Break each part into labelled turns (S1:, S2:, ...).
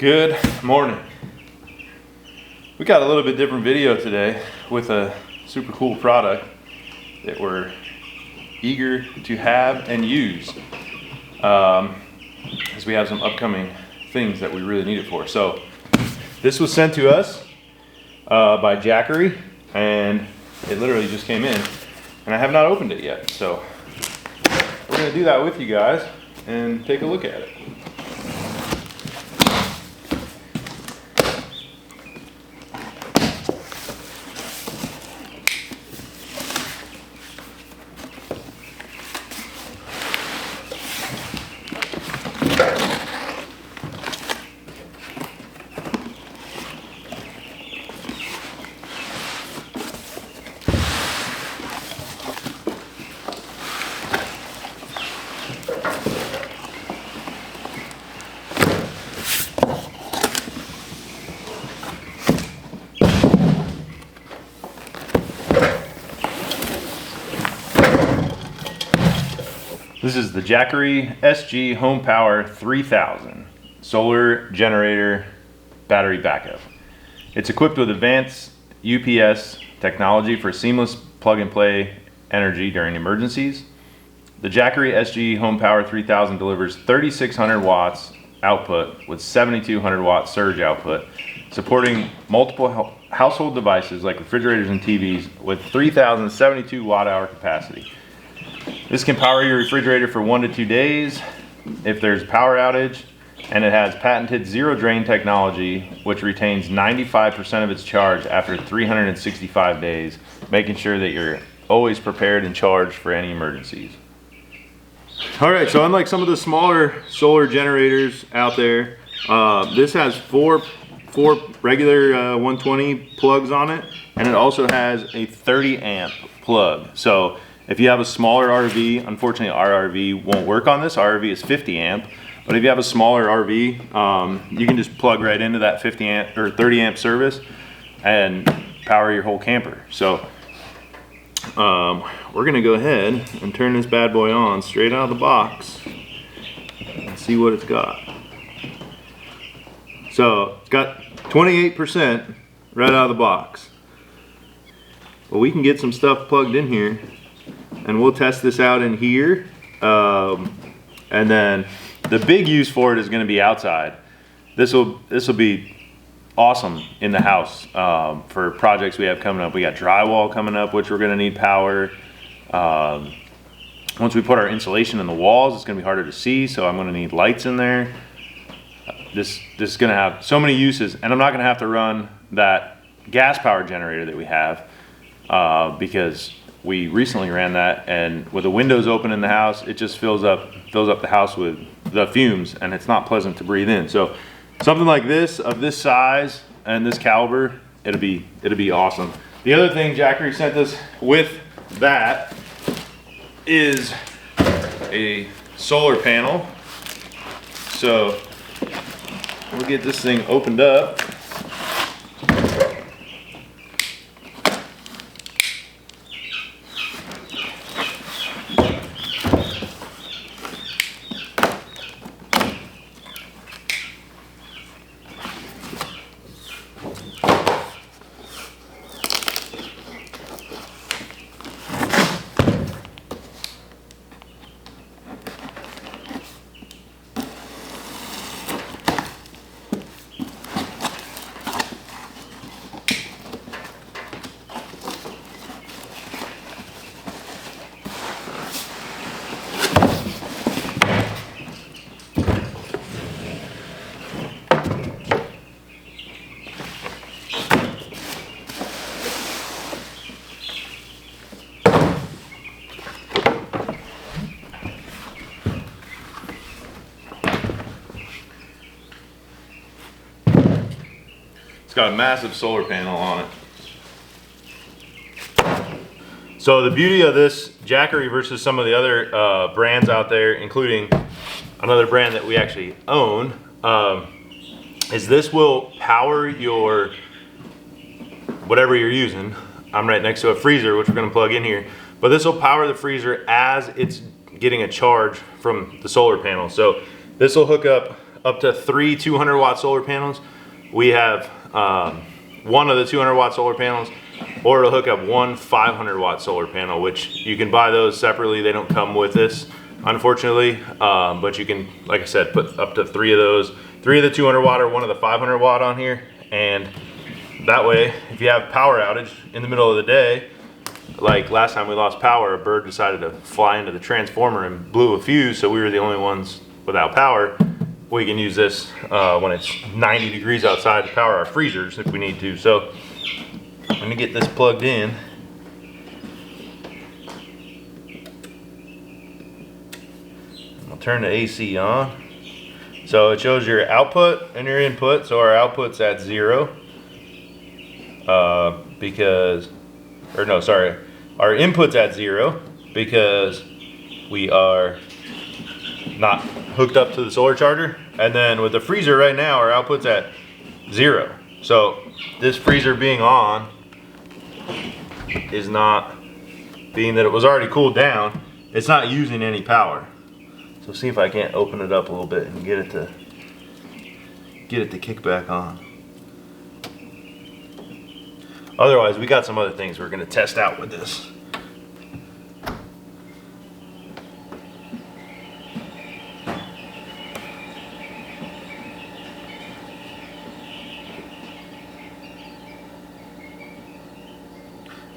S1: Good morning. We got a little bit different video today with a super cool product that we're eager to have and use as we have some upcoming things that we really need it for. So this was sent to us by Jackery, and it literally just came in and I have not opened it yet. So we're gonna do that with you guys and take a look at it. This is the Jackery SG HomePower 3000 solar generator battery backup. It's equipped with advanced UPS technology for seamless plug and play energy during emergencies. The Jackery SG HomePower 3000 delivers 3,600 watts output with 7,200 watt surge output, supporting multiple household devices like refrigerators and TVs with 3,072 watt hour capacity. This can power your refrigerator for 1 to 2 days if there's a power outage, and it has patented zero drain technology, which retains 95% of its charge after 365 days, making sure that you're always prepared and charged for any emergencies. All right, so unlike some of the smaller solar generators out there, this has four regular 120 plugs on it, and it also has a 30 amp plug. So if you have a smaller RV, unfortunately our RV won't work on this. Our RV is 50 amp, but if you have a smaller RV, you can just plug right into that 50 amp or 30 amp service and power your whole camper. So we're gonna go ahead and turn this bad boy on straight out of the box and see what it's got. So it's got 28% right out of the box. Well, we can get some stuff plugged in here, and we'll test this out in here, and then the big use for it is going to be outside. This will be awesome in the house for projects we have coming up. We got drywall coming up, which we're going to need power. Once we put our insulation in the walls, it's going to be harder to see, so I'm going to need lights in there. This is going to have so many uses, and I'm not going to have to run that gas power generator that we have because we recently ran that, and with the windows open in the house, it just fills up the house with the fumes, and it's not pleasant to breathe in. So something like this, of this size and this caliber, it'll be awesome. The other thing Jackery sent us with that is a solar panel. So we'll get this thing opened up. It's got a massive solar panel on it. So the beauty of this Jackery versus some of the other brands out there, including another brand that we actually own, is this will power your whatever you're using. I'm right next to a freezer, which we're going to plug in here, but this will power the freezer as it's getting a charge from the solar panel. So this will hook up up to 3 200-watt solar panels. We have one of the 200-watt solar panels, or it'll hook up one 500-watt solar panel, which you can buy those separately. They don't come with this, unfortunately, but you can, like I said, put up to 3 of those, 3 of the 200-watt or one of the 500-watt on here, and that way, if you have power outage in the middle of the day, like last time we lost power, a bird decided to fly into the transformer and blew a fuse, so we were the only ones without power. We can use this when it's 90 degrees outside to power our freezers if we need to. So I'm gonna get this plugged in. I'll turn the AC on. So it shows your output and your input. So our output's at 0 our input's at 0 because we are not hooked up to the solar charger. And then with the freezer right now, our output's at 0. So this freezer being on is not, being that it was already cooled down, it's not using any power. So see if I can't open it up a little bit and get it to kick back on. Otherwise, we got some other things we're gonna test out with this.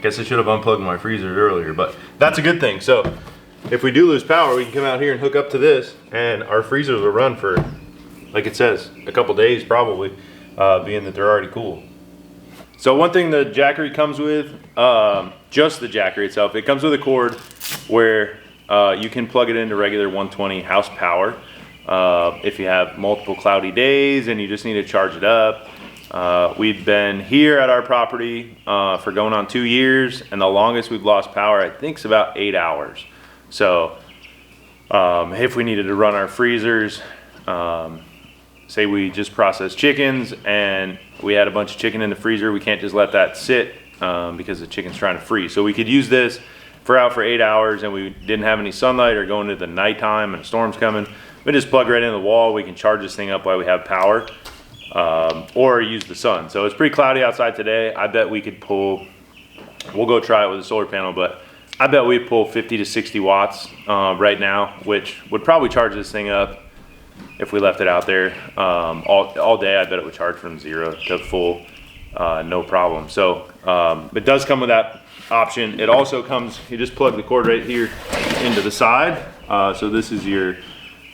S1: Guess I should have unplugged my freezer earlier, but that's a good thing. So if we do lose power, we can come out here and hook up to this, and our freezers will run for, like it says, a couple days probably, being that they're already cool. So one thing the Jackery comes with, just the Jackery itself, it comes with a cord where you can plug it into regular 120 house power. If you have multiple cloudy days and you just need to charge it up. We've been here at our property for going on 2 years, and the longest we've lost power, I think, is about 8 hours. So if we needed to run our freezers, say we just processed chickens and we had a bunch of chicken in the freezer, we can't just let that sit because the chicken's trying to freeze. So we could use this for 8 hours and we didn't have any sunlight or going into the nighttime and a storm's coming. We just plug right into the wall. We can charge this thing up while we have power, or use the sun. So it's pretty cloudy outside today. I bet we could pull, we'll go try it with a solar panel, but I bet we'd pull 50 to 60 watts right now, which would probably charge this thing up if we left it out there all day. I bet it would charge from 0 to full, no problem. So it does come with that option. It also comes, you just plug the cord right here into the side. So this is your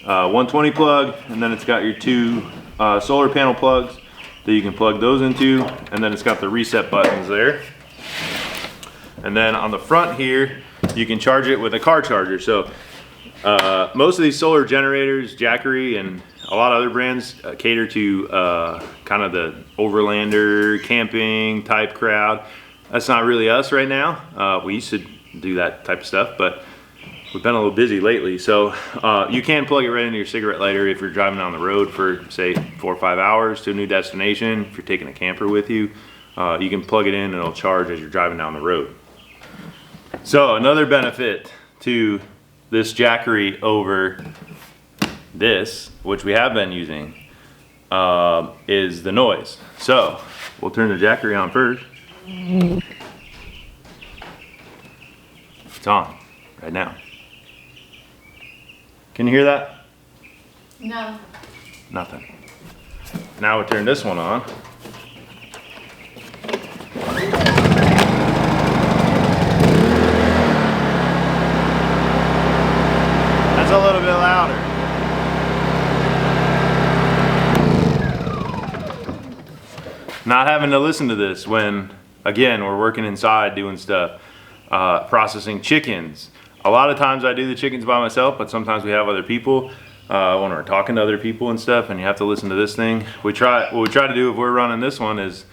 S1: 120 plug, and then it's got your 2 solar panel plugs that you can plug those into, and then it's got the reset buttons there. And then on the front here, you can charge it with a car charger. So most of these solar generators, Jackery and a lot of other brands, cater to kind of the overlander, camping type crowd. That's not really us right now. We used to do that type of stuff, but we've been a little busy lately. So you can plug it right into your cigarette lighter if you're driving down the road for, say, 4 or 5 hours to a new destination. If you're taking a camper with you, you can plug it in and it'll charge as you're driving down the road. So another benefit to this Jackery over this, which we have been using, is the noise. So we'll turn the Jackery on first. It's on right now. Can you hear that?
S2: No.
S1: Nothing. Now we turn this one on. That's a little bit louder. Not having to listen to this when, again, we're working inside doing stuff, processing chickens. A lot of times I do the chickens by myself, but sometimes we have other people when we're talking to other people and stuff, and you have to listen to this thing. What we try to do if we're running this one is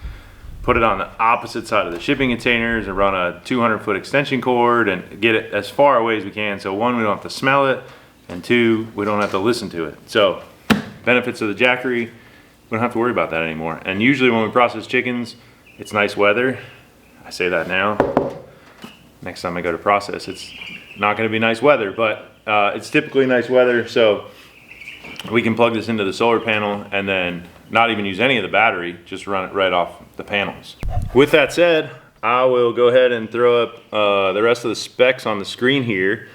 S1: put it on the opposite side of the shipping containers and run a 200-foot extension cord and get it as far away as we can. So 1, we don't have to smell it, and 2, we don't have to listen to it. So benefits of the Jackery, we don't have to worry about that anymore. And usually when we process chickens, it's nice weather. I say that now. Next time I go to process, it's not going to be nice weather, but it's typically nice weather. So we can plug this into the solar panel and then not even use any of the battery, just run it right off the panels. With that said, I will go ahead and throw up the rest of the specs on the screen here,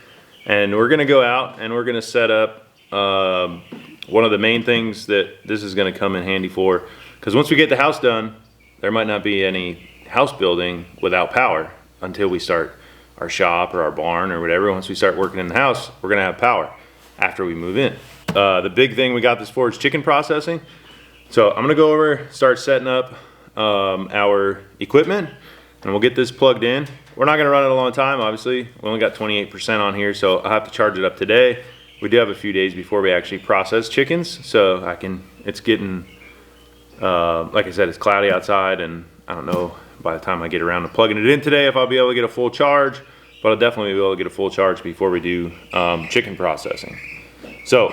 S1: and we're gonna go out and we're gonna set up one of the main things that this is gonna come in handy for, because once we get the house done, there might not be any house building without power until we start our shop or our barn or whatever. Once we start working in the house, we're gonna have power after we move in. The big thing we got this for is chicken processing. So I'm gonna go over, start setting up our equipment, and we'll get this plugged in. We're not gonna run it a long time, obviously. We only got 28% on here, so I'll have to charge it up today. We do have a few days before we actually process chickens, so it's getting, like I said, it's cloudy outside, and I don't know by the time I get around to plugging it in today if I'll be able to get a full charge, but I'll definitely be able to get a full charge before we do chicken processing. So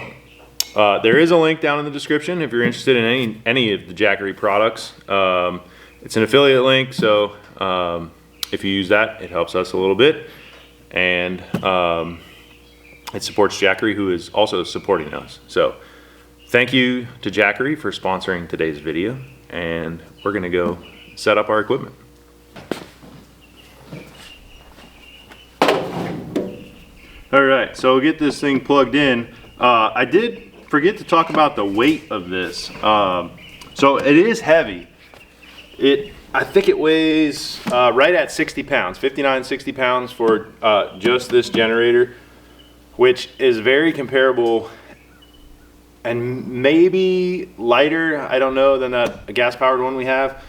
S1: there is a link down in the description if you're interested in any of the Jackery products. It's an affiliate link, so if you use that, it helps us a little bit, and it supports Jackery, who is also supporting us. So thank you to Jackery for sponsoring today's video, and we're gonna go set up our equipment. All right, so we'll get this thing plugged in. I did forget to talk about the weight of this. So it is heavy. I think it weighs right at 60 pounds, 59, 60 pounds for just this generator, which is very comparable and maybe lighter, I don't know, than that gas powered one we have.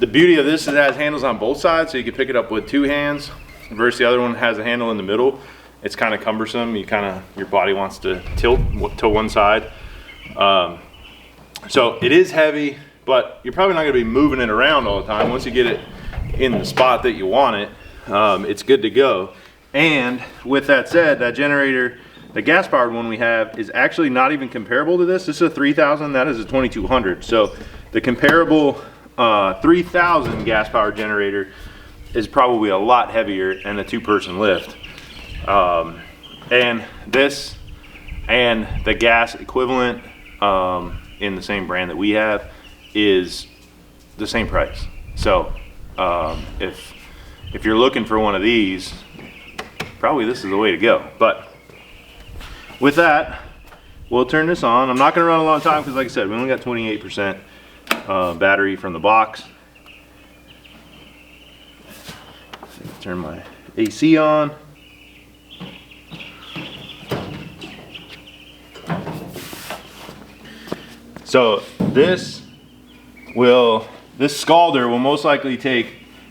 S1: The beauty of this is it has handles on both sides, so you can pick it up with two hands, versus the other one has a handle in the middle. It's kind of cumbersome. Your body wants to tilt to one side. So it is heavy, but you're probably not gonna be moving it around all the time. Once you get it in the spot that you want it, it's good to go. And with that said, that generator, the gas powered one we have, is actually not even comparable to this. This is a 3000, that is a 2200. So the comparable 3000 gas powered generator is probably a lot heavier and a 2-person lift. And this and the gas equivalent in the same brand that we have is the same price. So if you're looking for one of these, probably this is the way to go. But with that, we'll turn this on. I'm not gonna run a long time because, like I said, we only got 28% battery from the box. Turn my AC on. So this scalder will most likely take,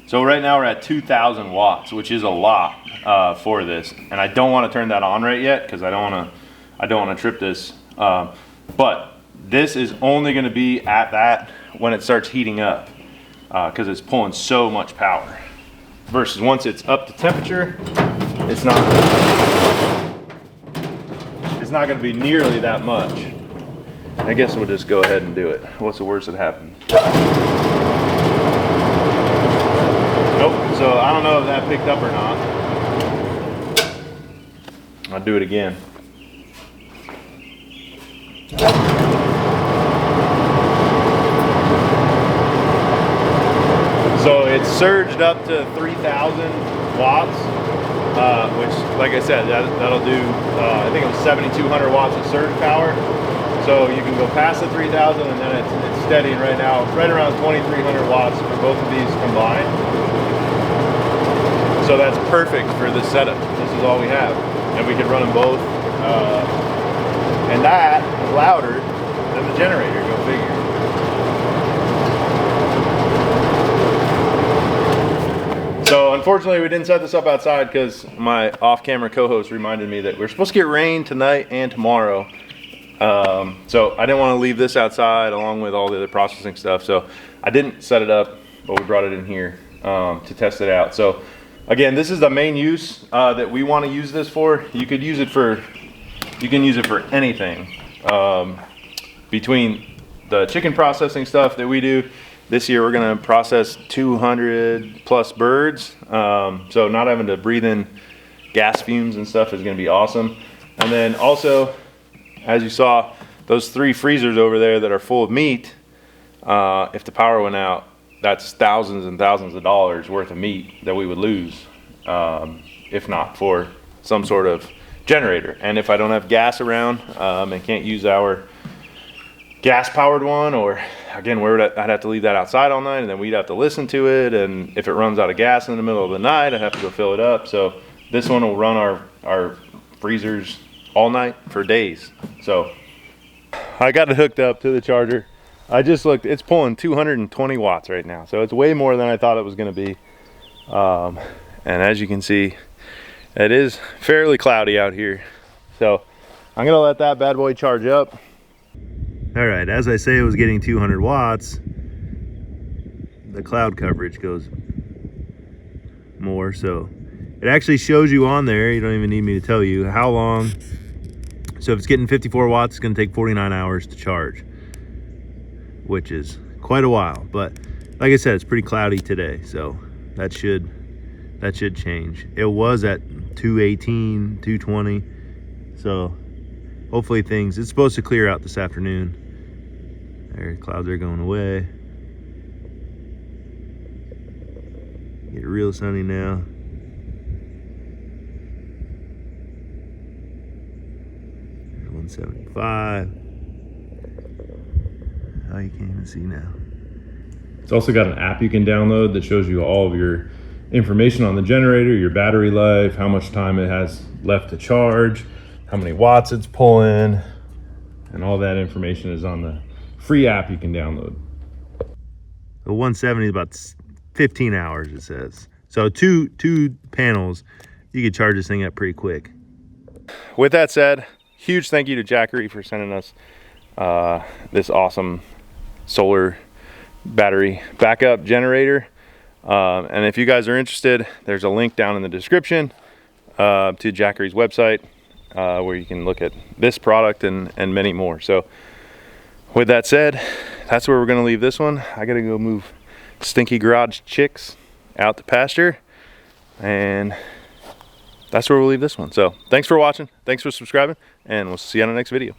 S1: so right now we're at 2000 watts, which is a lot for this. And I don't want to turn that on right yet because I don't want to trip this. But this is only going to be at that when it starts heating up because it's pulling so much power. Versus once it's up to temperature, it's not going to be nearly that much. I guess we'll just go ahead and do it. What's the worst that happens? Nope, so I don't know if that picked up or not. I'll do it again. So it's surged up to 3000 watts, which, like I said, that'll do, I think it was 7200 watts of surge power. So you can go past the 3000 and then it's steadying right now, right around 2300 watts for both of these combined. So that's perfect for this setup. This is all we have. And we can run them both. And that is louder than the generator, go figure. So unfortunately we didn't set this up outside because my off-camera co-host reminded me that we're supposed to get rain tonight and tomorrow. So I didn't want to leave this outside along with all the other processing stuff. So I didn't set it up, but we brought it in here to test it out. So again, this is the main use that we want to use this for. You can use it for anything. Between the chicken processing stuff that we do, this year we're going to process 200 plus birds. So not having to breathe in gas fumes and stuff is going to be awesome. And then also, as you saw, those 3 freezers over there that are full of meat, if the power went out, that's thousands and thousands of dollars worth of meat that we would lose, if not for some sort of generator. And if I don't have gas around and can't use our gas powered one, or again, I'd have to leave that outside all night, and then we'd have to listen to it, and if it runs out of gas in the middle of the night, I'd have to go fill it up. So this one will run our freezers all night for days. So I got it hooked up to the charger. I just looked, it's pulling 220 watts right now, so it's way more than I thought it was going to be. And as you can see, it is fairly cloudy out here, so I'm gonna let that bad boy charge up. All right, as I say, it was getting 200 watts. The cloud coverage goes more, so it actually shows you on there, you don't even need me to tell you how long. So if it's getting 54 watts, it's gonna take 49 hours to charge, which is quite a while. But like I said, it's pretty cloudy today, so that should change. It was at 218, 220, so hopefully it's supposed to clear out this afternoon. There, clouds are going away. Get real sunny now. There's 175. Oh, you can't even see now.
S2: It's also got an app you can download that shows you all of your information on the generator, your battery life, how much time it has left to charge, how many watts it's pulling, and all that information is on the free app you can download.
S1: The 170 is about 15 hours, it says. So two panels, you could charge this thing up pretty quick. With that said, huge thank you to Jackery for sending us this awesome solar battery backup generator. And if you guys are interested, there's a link down in the description to Jackery's website where you can look at this product and many more. So with that said, that's where we're going to leave this one. I got to go move stinky garage chicks out to pasture, and that's where we'll leave this one. So thanks for watching, thanks for subscribing, and we'll see you on the next video.